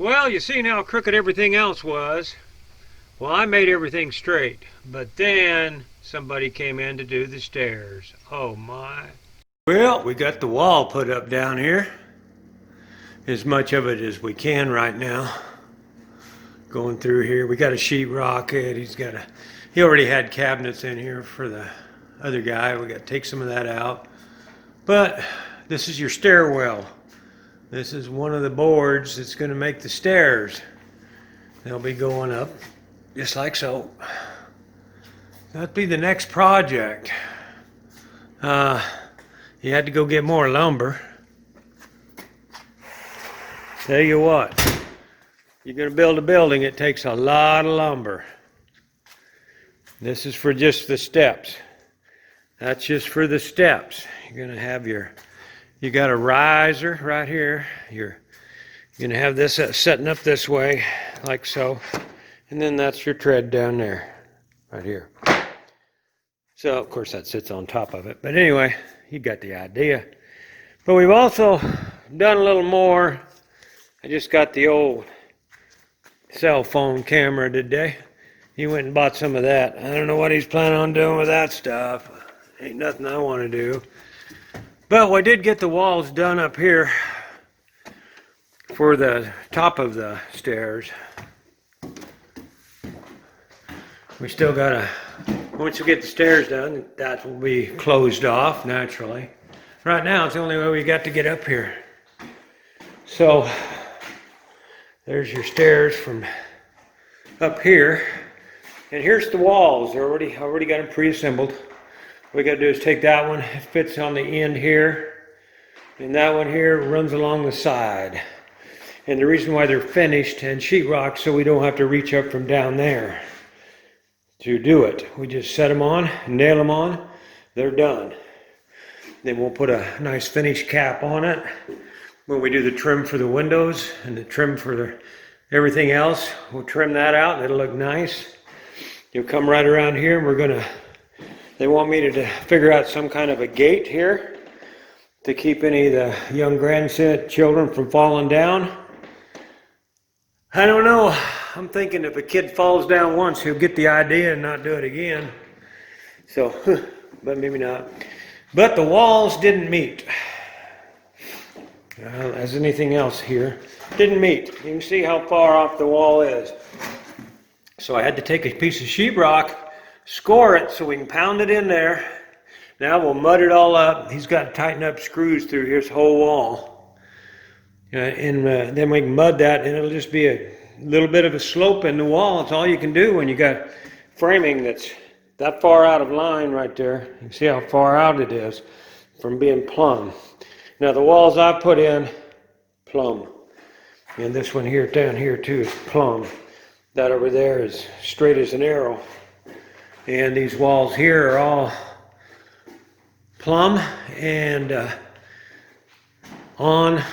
Well, you seen how crooked everything else was. Well, I made everything straight, but then somebody came in to do the stairs. Oh my. Well, we got the wall put up down here. As much of it as we can right now. Going through here, we got a sheetrock it. He already had cabinets in here for the other guy. We got to take some of that out. But this is your stairwell. This is one of the boards that's going to make the stairs. They'll be going up just like so. That'd be the next project. You had to go get more lumber. Tell you what, you're going to build a building, it takes a lot of lumber. This is for just the steps. That's just for the steps. You're going to have you got a riser right here. You're going to have this setting up this way, like so. And then that's your tread down there, right here. So, of course, that sits on top of it. But anyway, you got the idea. But we've also done a little more. I just got the old cell phone camera today. He went and bought some of that. I don't know what he's planning on doing with that stuff. Ain't nothing I want to do. But we did get the walls done up here for the top of the stairs. We still gotta, once we get the stairs done, that will be closed off naturally. Right now, it's the only way we got to get up here. So, there's your stairs from up here. And here's the walls. They're already got them pre-assembled. What we got to do is take that one. It fits on the end here. And that one here runs along the side. And the reason why they're finished and sheetrock, so we don't have to reach up from down there to do it. We just set them on, nail them on, they're done. Then we'll put a nice finish cap on it. When we do the trim for the windows and the trim for everything else, we'll trim that out and it'll look nice. You'll come right around here and they want me to figure out some kind of a gate here to keep any of the young grandchildren from falling down. I don't know. I'm thinking if a kid falls down once, he'll get the idea and not do it again. So, but maybe not. But the walls didn't meet. As anything else here, didn't meet. You can see how far off the wall is. So I had to take a piece of sheetrock, score it so we can pound it in there. Now we'll mud it all up. He's got to tighten up screws through his whole wall. And then we can mud that and it'll just be a little bit of a slope in the wall. It's all you can do when you got framing that's that far out of line right there. You can see how far out it is from being plumb. Now the walls I put in, plumb. And this one here, down here too, is plumb. That over there is straight as an arrow. And these walls here are all plumb and on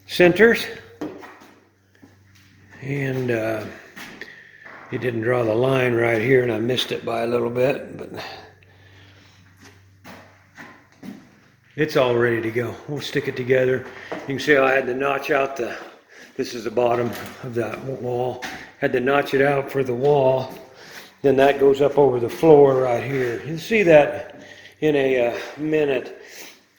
centers. And he didn't draw the line right here and I missed it by a little bit, but it's all ready to go. We'll stick it together. You can see I had to notch out this is the bottom of that wall. Had to notch it out for the wall. Then that goes up over the floor right here. You'll see that in a minute.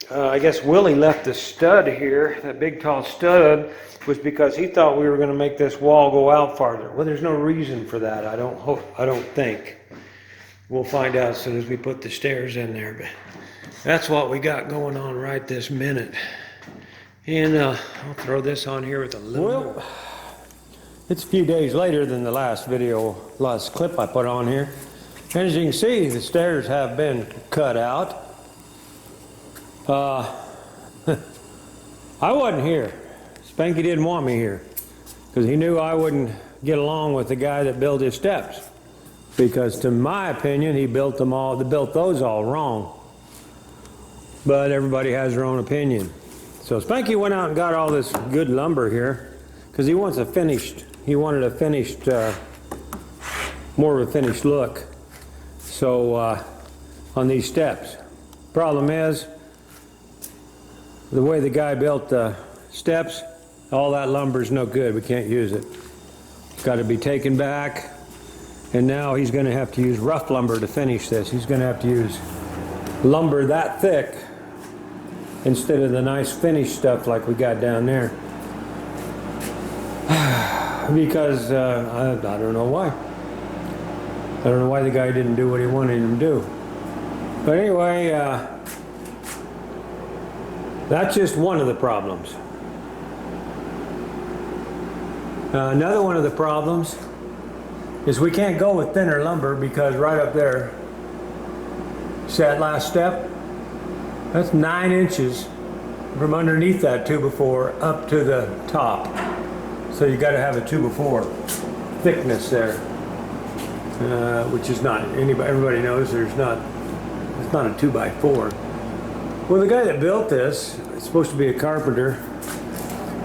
I guess Willie left the stud here, that big tall stud, was because he thought we were going to make this wall go out farther. Well, there's no reason for that, I don't think. We'll find out as soon as we put the stairs in there. But that's what we got going on right this minute. And I'll throw this on here with a little... Well, it's a few days later than the last clip I put on here. And as you can see, the stairs have been cut out. I wasn't here. Spanky didn't want me here because he knew I wouldn't get along with the guy that built his steps, because to my opinion he built those all wrong. But everybody has their own opinion. So Spanky went out and got all this good lumber here because he wanted a finished more of a finished look. So on these steps, problem is the way the guy built the steps, all that lumber's no good. We can't use it. It's got to be taken back. And now he's going to have to use rough lumber to finish this. He's going to have to use lumber that thick instead of the nice finished stuff like we got down there. Because I don't know why. I don't know why the guy didn't do what he wanted him to do. But anyway, that's just one of the problems. Another one of the problems is we can't go with thinner lumber because right up there, see that last step? That's 9 inches from underneath that 2x4 up to the top. So you got to have a 2x4 thickness there, which is not, everybody knows it's not a 2x4. Well, the guy that built this, it's supposed to be a carpenter,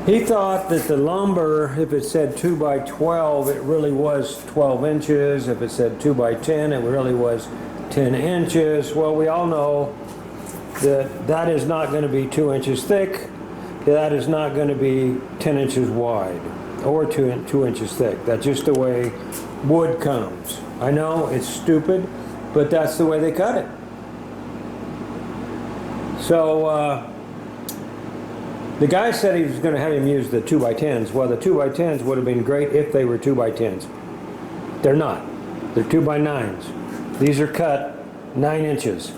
he thought that the lumber, if it said 2x12, it really was 12 inches. If it said 2x10, it really was 10 inches. Well, we all know that that is not going to be 2 inches thick. That is not going to be 10 inches wide or 2 inches thick. That's just the way wood comes. I know it's stupid, but that's the way they cut it. So, the guy said he was going to have him use the 2x10s. Well, the 2x10s would have been great if they were 2x10s. They're not. They're 2x9s. These are cut 9 inches.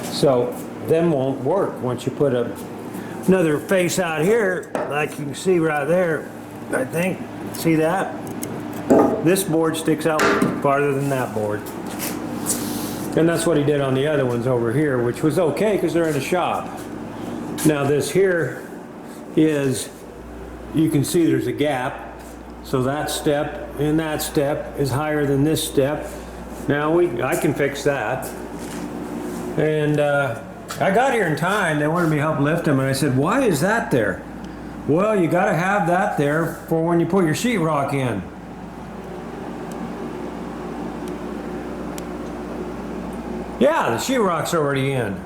So, them won't work once you put another face out here, like you can see right there, I think. See that? This board sticks out farther than that board. And that's what he did on the other ones over here, which was okay because they're in a shop. Now this here is, you can see there's a gap. So that step and that step is higher than this step. Now I can fix that. And I got here in time. They wanted me to help lift them, and I said, why is that there? Well, you got to have that there for when you put your sheetrock in. Yeah, the sheetrock's already in.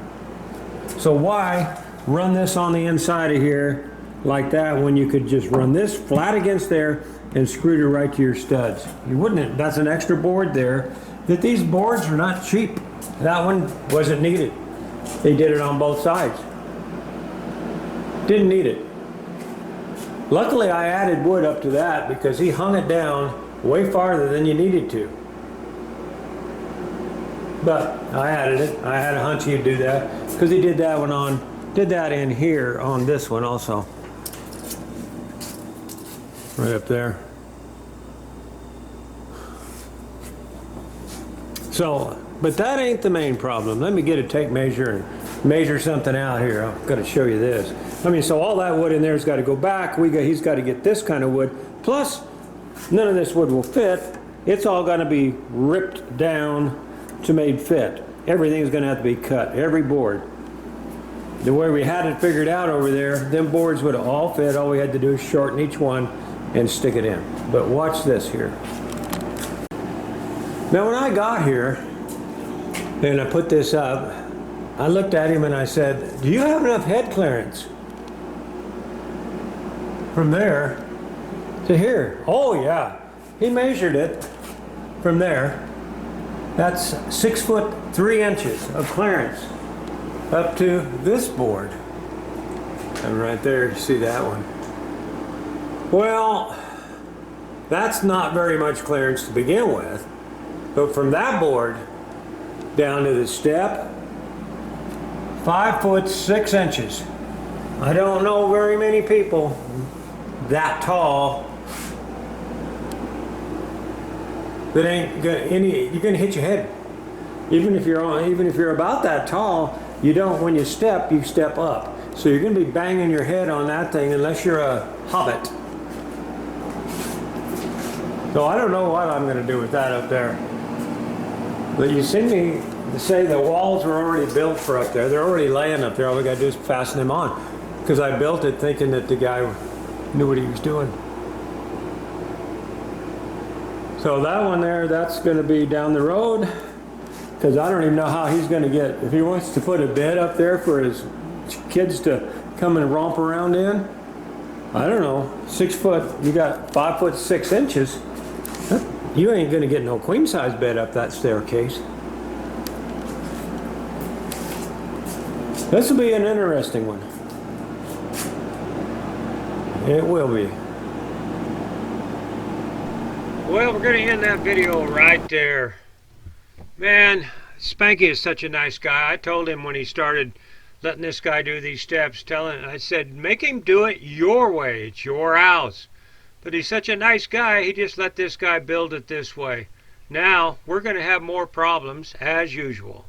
So why run this on the inside of here like that when you could just run this flat against there and screw it right to your studs? You wouldn't. That's an extra board there. That these boards are not cheap. That one wasn't needed. They did it on both sides. Didn't need it. Luckily I added wood up to that because he hung it down way farther than you needed to. But I added it. I had a hunch he'd do that because he did that one did that in here on this one also. Right up there. So, but that ain't the main problem. Let me get a tape measure and measure something out here. I'm going to show you this. I mean, so all that wood in there's got to go back. He's got to get this kind of wood. Plus, none of this wood will fit. It's all going to be ripped down to made fit. Everything's going to have to be cut. Every board. The way we had it figured out over there, them boards would all fit. All we had to do is shorten each one and stick it in. But watch this here. Now when I got here and I put this up, I looked at him and I said, do you have enough head clearance from there to here? Oh yeah. He measured it from there. That's 6 foot 3 inches of clearance up to this board. And right there, you see that one. Well, that's not very much clearance to begin with. But from that board down to the step, 5 foot 6 inches. I don't know very many people that tall that ain't gonna you're gonna hit your head. Even if you're about that tall, you don't, when you step up. So you're gonna be banging your head on that thing unless you're a hobbit. So I don't know what I'm gonna do with that up there. But you see me say the walls were already built for up there. They're already laying up there. All we gotta do is fasten them on. Because I built it thinking that the guy knew what he was doing. So that one there, that's gonna be down the road. Because I don't even know how he's gonna get, if he wants to put a bed up there for his kids to come and romp around in, I don't know, 6 foot, you got 5 foot 6 inches. You ain't gonna get no queen size bed up that staircase. This will be an interesting one. It will be. Well, we're gonna end that video right there. Man, Spanky is such a nice guy. I told him when he started letting this guy do these steps, I said, make him do it your way. It's your house. But he's such a nice guy, he just let this guy build it this way. Now, we're going to have more problems as usual.